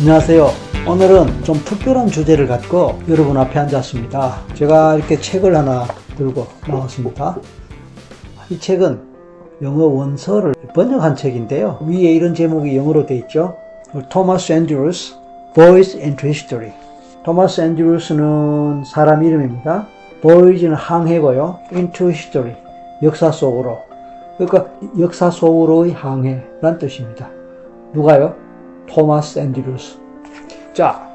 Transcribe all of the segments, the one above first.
안녕하세요. 오늘은 좀 특별한 주제를 갖고 여러분 앞에 앉았습니다. 제가 이렇게 책을 하나 들고 나왔습니다. 이 책은 영어 원서를 번역한 책인데요. 위에 이런 제목이 영어로 되어 있죠. 토마스 앤드루스, Voyage into History. 토마스 앤드루스는 사람 이름입니다. Voyage는 항해고요. Into History, 역사 속으로. 그러니까 역사 속으로의 항해란 뜻입니다. 누가요? 토마스 앤드루스. 자,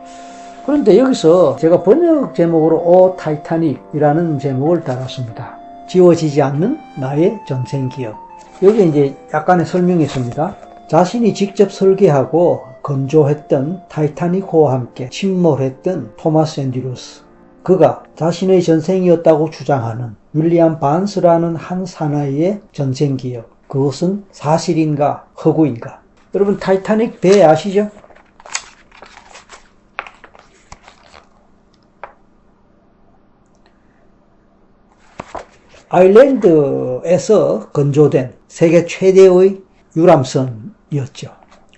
그런데 여기서 제가 번역 제목으로 오 타이타닉이라는 제목을 달았습니다. 지워지지 않는 나의 전생 기억. 여기 이제 약간의 설명이 있습니다. 자신이 직접 설계하고 건조했던 타이타닉호와 함께 침몰했던 토마스 앤드루스. 그가 자신의 전생이었다고 주장하는 윌리엄 반스라는 한 사나이의 전생 기억. 그것은 사실인가 허구인가? 여러분 타이타닉 배 아시죠? 아일랜드에서 건조된 세계 최대의 유람선이었죠.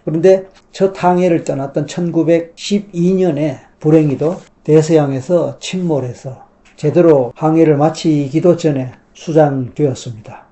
그런데 첫 항해를 떠났던 1912년에 불행히도 대서양에서 침몰해서 제대로 항해를 마치기도 전에 수장되었습니다.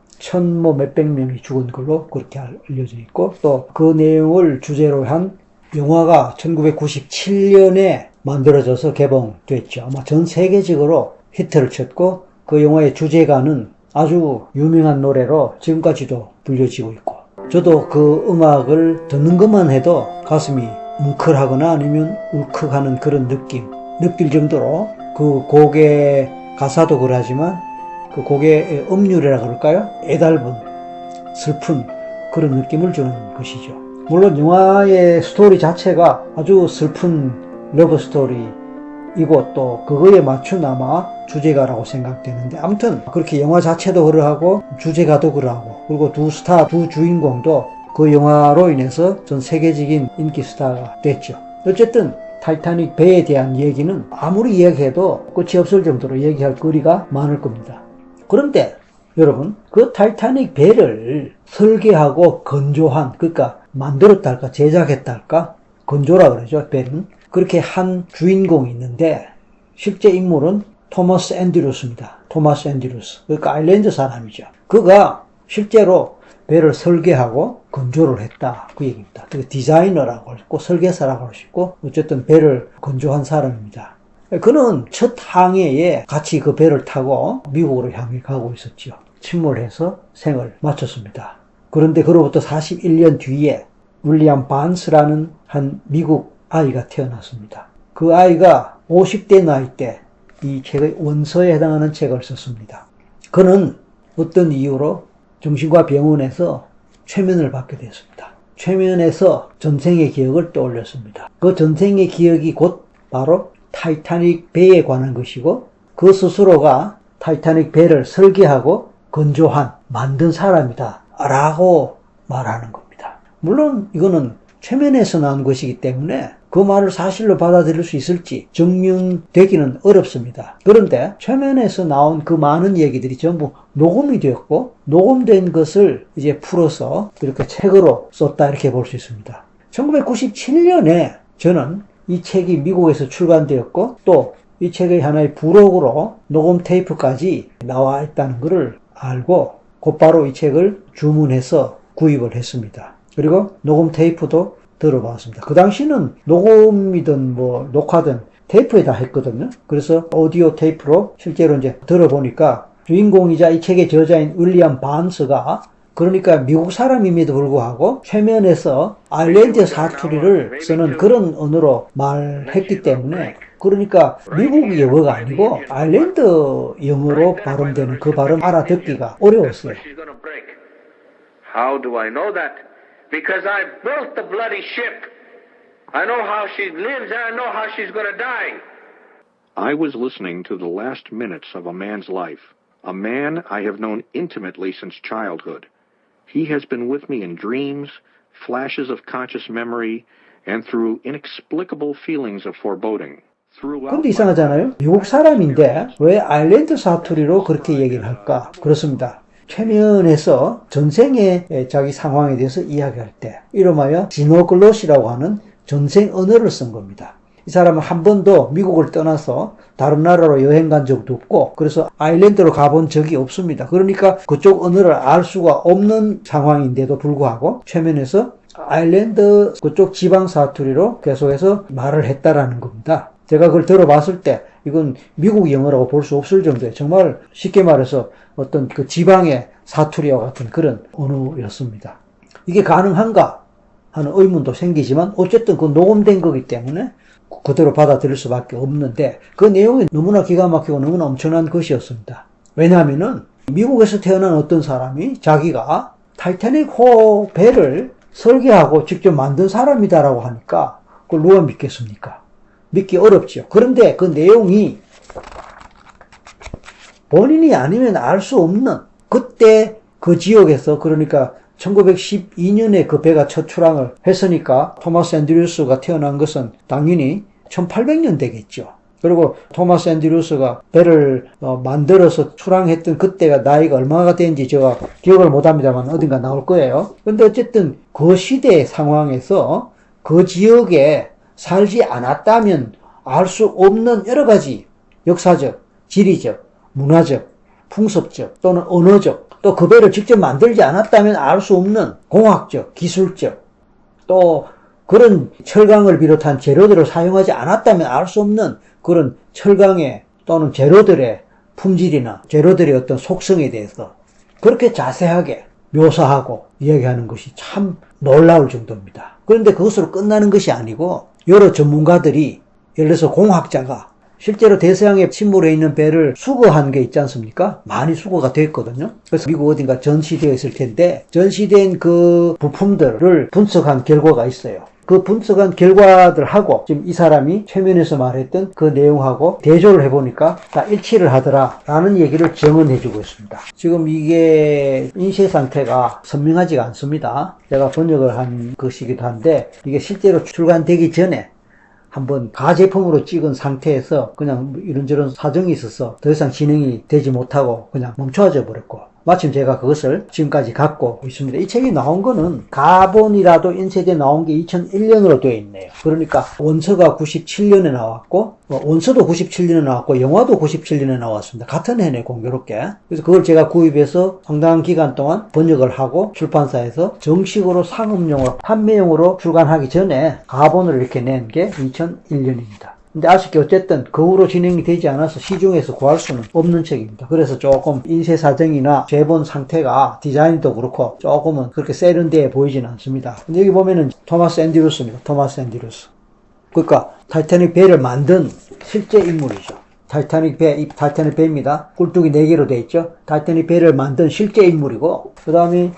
몇백 명이 죽은 걸로 그렇게 알려져 있고, 또 그 내용을 주제로 한 영화가 1997년에 만들어져서 개봉됐죠. 아마 전 세계적으로 히트를 쳤고, 그 영화의 주제가는 아주 유명한 노래로 지금까지도 불려지고 있고, 저도 그 음악을 듣는 것만 해도 가슴이 뭉클하거나 아니면 울컥하는 그런 느낄 정도로 그 곡의 가사도 그러하지만 그 곡의 음률이라 그럴까요? 애달은 슬픈 그런 느낌을 주는 것이죠. 물론 영화의 스토리 자체가 아주 슬픈 러브 스토리이고 또 그거에 맞춘 아마 주제가라고 생각되는데, 아무튼 그렇게 영화 자체도 그러하고 주제가도 그러하고, 그리고 두 주인공도 그 영화로 인해서 전 세계적인 인기 스타가 됐죠. 어쨌든 타이타닉 배에 대한 얘기는 아무리 이야기해도 끝이 없을 정도로 얘기할 거리가 많을 겁니다. 그런데 여러분, 그 타이타닉 배를 설계하고 건조한, 그러니까 만들었다 할까 제작했다 할까, 건조라 그러죠, 배는. 그렇게 한 주인공이 있는데 실제 인물은 토마스 앤드루스입니다. 토마스 앤드루스. 그러니까 아일랜드 사람이죠. 그가 실제로 배를 설계하고 건조를 했다, 그 얘기입니다. 디자이너라고 할 수 있고 설계사라고 할 수 있고, 어쨌든 배를 건조한 사람입니다. 그는 첫 항해에 같이 그 배를 타고 미국으로 향해 가고 있었죠. 침몰해서 생을 마쳤습니다. 그런데 그로부터 41년 뒤에 윌리엄 반스라는 한 미국 아이가 태어났습니다. 그 아이가 50대 나이 때 이 책의 원서에 해당하는 책을 썼습니다. 그는 어떤 이유로 정신과 병원에서 최면을 받게 됐습니다. 최면에서 전생의 기억을 떠올렸습니다. 그 전생의 기억이 곧 바로 타이타닉 배에 관한 것이고, 그 스스로가 타이타닉 배를 설계하고 건조한, 만든 사람이다 라고 말하는 겁니다. 물론 이거는 최면에서 나온 것이기 때문에 그 말을 사실로 받아들일 수 있을지 증명되기는 어렵습니다. 그런데 최면에서 나온 그 많은 얘기들이 전부 녹음이 되었고, 녹음된 것을 이제 풀어서 이렇게 책으로 썼다, 이렇게 볼 수 있습니다. 1997년에 저는 이 책이 미국에서 출간되었고, 또 이 책의 하나의 부록으로 녹음 테이프까지 나와 있다는 것을 알고 곧바로 이 책을 주문해서 구입을 했습니다. 그리고 녹음 테이프도 들어봤습니다. 그 당시는 녹음이든 녹화든 테이프에 다 했거든요. 그래서 오디오 테이프로 실제로 이제 들어보니까 주인공이자 이 책의 저자인 윌리엄 반스가, 그러니까 미국 사람임에도 불구하고 최면에서 아일랜드 사투리를 쓰는 그런 언어로 말했기 때문에, 그러니까 미국 영어가 아니고 아일랜드 영어로 발음되는 그 발음 알아듣기가 어려웠어요. How do I know that? Because I built the bloody ship. I know how she lives and I know how she's going to die. I was listening to the last minutes of a man's life, a man I have known intimately since childhood. He has been with me in dreams, flashes of conscious memory, and through inexplicable feelings of foreboding. 근데 이상하잖아요? 미국 사람인데 왜 아일랜드 사투리로 그렇게 얘기를 할까? 그렇습니다. 최면에서 전생의 자기 상황에 대해서 이야기할 때 이름하여 지노글롯이라고 하는 전생 언어를 쓴 겁니다. 이 사람은 한 번도 미국을 떠나서 다른 나라로 여행 간 적도 없고 그래서 아일랜드로 가본 적이 없습니다. 그러니까 그쪽 언어를 알 수가 없는 상황인데도 불구하고 최면에서 아일랜드 그쪽 지방 사투리로 계속해서 말을 했다라는 겁니다. 제가 그걸 들어봤을 때 이건 미국 영어라고 볼 수 없을 정도의 정말 쉽게 말해서 어떤 그 지방의 사투리와 같은 그런 언어였습니다. 이게 가능한가 하는 의문도 생기지만 어쨌든 그 녹음된 거기 때문에 그대로 받아들일 수밖에 없는데 그 내용이 너무나 기가 막히고 너무나 엄청난 것이었습니다. 왜냐하면은 미국에서 태어난 어떤 사람이 자기가 타이타닉호 배를 설계하고 직접 만든 사람이다라고 하니까 그걸 누가 믿겠습니까? 믿기 어렵죠. 그런데 그 내용이 본인이 아니면 알 수 없는 그때 그 지역에서 그러니까 1912년에 그 배가 첫 출항을 했으니까 토마스 앤드류스가 태어난 것은 당연히 1800년 되겠죠. 그리고 토마스 앤드류스가 배를 만들어서 출항했던 그때가 나이가 얼마나 되는지 제가 기억을 못합니다만 어딘가 나올 거예요. 근데 어쨌든 그 시대의 상황에서 그 지역에 살지 않았다면 알 수 없는 여러 가지 역사적, 지리적, 문화적, 풍습적 또는 언어적 또 그 배를 직접 만들지 않았다면 알 수 없는 공학적, 기술적 또 그런 철강을 비롯한 재료들을 사용하지 않았다면 알 수 없는 그런 철강의 또는 재료들의 품질이나 재료들의 어떤 속성에 대해서 그렇게 자세하게 묘사하고 이야기하는 것이 참 놀라울 정도입니다. 그런데 그것으로 끝나는 것이 아니고 여러 전문가들이 예를 들어서 공학자가 실제로 대서양에 침몰해 있는 배를 수거한 게 있지 않습니까? 많이 수거가 됐거든요. 그래서 미국 어딘가 전시되어 있을 텐데 전시된 그 부품들을 분석한 결과가 있어요. 그 분석한 결과들하고 지금 이 사람이 최면에서 말했던 그 내용하고 대조를 해보니까 다 일치를 하더라라는 얘기를 증언해주고 있습니다. 지금 이게 인쇄 상태가 선명하지가 않습니다. 제가 번역을 한 것이기도 한데 이게 실제로 출간되기 전에 한번 가제품으로 찍은 상태에서 그냥 이런저런 사정이 있어서 더 이상 진행이 되지 못하고 그냥 멈춰져 버렸고 마침 제가 그것을 지금까지 갖고 있습니다. 이 책이 나온 거는 가본이라도 인쇄돼 나온 게 2001년으로 되어 있네요. 그러니까 원서가 97년에 나왔고 원서도 97년에 나왔고 영화도 97년에 나왔습니다. 같은 해네 공교롭게. 그래서 그걸 제가 구입해서 상당한 기간 동안 번역을 하고 출판사에서 정식으로 상업용으로 판매용으로 출간하기 전에 가본을 이렇게 낸 게 2001년입니다. 근데 아쉽게 어쨌든 그 후로 진행이 되지 않아서 시중에서 구할 수는 없는 책입니다. 그래서 조금 인쇄 사정이나 재본 상태가 디자인도 그렇고 조금은 그렇게 세련되어 보이지는 않습니다. 근데 여기 보면은 토마스 앤드류스입니다. 토마스 앤드류스. 그러니까 타이타닉 배를 만든 실제 인물이죠. 타이타닉 배입니다. 꿀뚝이 4개로 되어 있죠. 타이타닉 배를 만든 실제 인물이고 그 다음에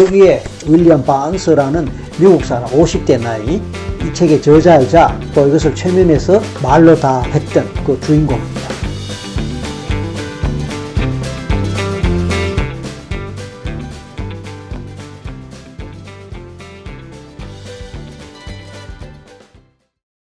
여기에 윌리엄 바언스라는 미국 사람 50대 나이 이 책의 저자이자 또 이것을 최면에서 말로 다 했던 그 주인공